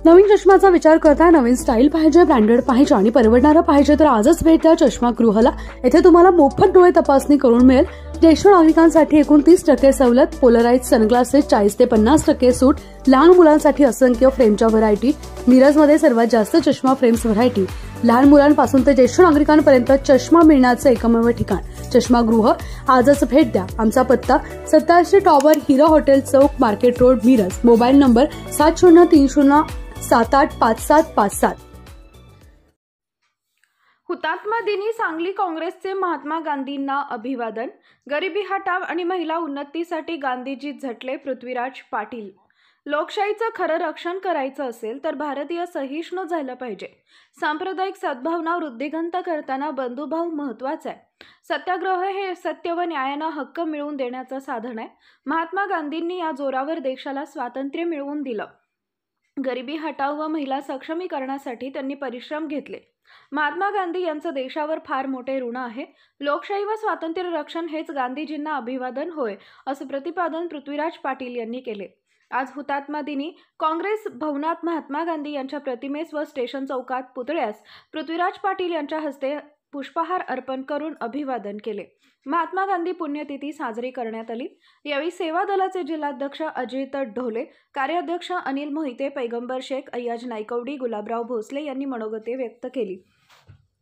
नवीन चष्म्याचा विचार करता नवीन स्टाईल पाहिजे, ब्रँडेड पाहिजे आणि परवडणारा पाहिजे तर आजच भेट द्या चष्मागृहाला। येथे तुम्हाला मोफत डोळे तपासणी करून मिळेल। ज्येष्ठ नागरिकांसाठी एकूण 30% सवलत, पोलराइज सनग्लासेस 40 ते 50% सूट, लहान मुलांसाठी असंख्य फ्रेमच्या व्हरायटी, मिरजमध्ये सर्वात जास्त चष्मा फ्रेम्स व्हरायटी, लहान मुलांपासून ते ज्येष्ठ नागरिकांपर्यंत चष्मा मिळण्याचे एकमेव ठिकाण चष्मागृह। आजच भेट द्या। आमचा पत्ता 87 टॉवर, हिरा हॉटेल चौक, market road, Miraj. Mobile number 7030785757। हुतात्मा दिनी सांगली काँग्रेसचे महात्मा गांधींना अभिवादन। गरिबी हटाव आणि महिला उन्नतीसाठी गांधीजी झटले, पृथ्वीराज पाटील। लोकशाहीचं खरं रक्षण करायचं असेल तर भारतीय सहिष्णू झालं पाहिजे। सांप्रदायिक सद्भावना वृद्धिंगत करताना बंधुभाव महत्वाचा आहे। सत्याग्रह हे सत्य व न्यायानं हक्क मिळवून देण्याचं साधन आहे। महात्मा गांधींनी या जोरावर देशाला स्वातंत्र्य मिळवून दिलं। गरिबी हटाव व महिला सक्षमीकरणासाठी त्यांनी परिश्रम घेतले। महात्मा गांधी यांचं देशावर फार मोठे ऋण आहे। लोकशाही व स्वातंत्र्य रक्षण हेच गांधीजींना अभिवादन होय, असं प्रतिपादन पृथ्वीराज पाटील यांनी केले। आज हुतात्मा दिनी काँग्रेस भवनात महात्मा गांधी यांच्या प्रतिमेस व स्टेशन चौकात पुतळ्यास पृथ्वीराज पाटील यांच्या हस्ते पुष्पहार अर्पण करून अभिवादन केले। महात्मा गांधी पुण्यतिथी साजरी करण्यात आली। यावेळी सेवा दलाचे जिल्हाध्यक्ष अजित ढोले, कार्याध्यक्ष अनिल मोहिते, पैगंबर शेख, अय्याज नायकवडी, गुलाबराव भोसले यांनी मनोगते व्यक्त केली।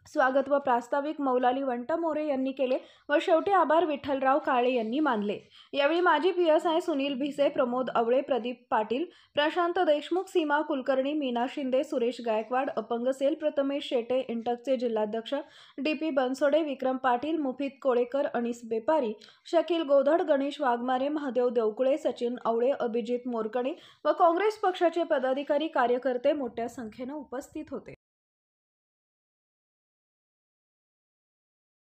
स्वागत व प्रास्ताविक मौलाली वंटमोरे यांनी केले व शेवटी आभार विठ्ठलराव काळे यांनी मानले। यावेळी माजी PSI सुनील भिसे, प्रमोद अवळे, प्रदीप पाटील, प्रशांत देशमुख, सीमा कुलकर्णी, मीना शिंदे, सुरेश गायकवाड, अपंग सेल प्रथमेश शेटे, इंटकचे जिल्हाध्यक्ष DP बनसोडे, विक्रम पाटील, मुफीत कोळेकर, अनिस बेपारी, शकील गोधड, गणेश वाघमारे, महादेव देवकुळे, सचिन अवळे, अभिजित मोरकणे व काँग्रेस पक्षाचे पदाधिकारी कार्यकर्ते मोठ्या संख्येने उपस्थित होते।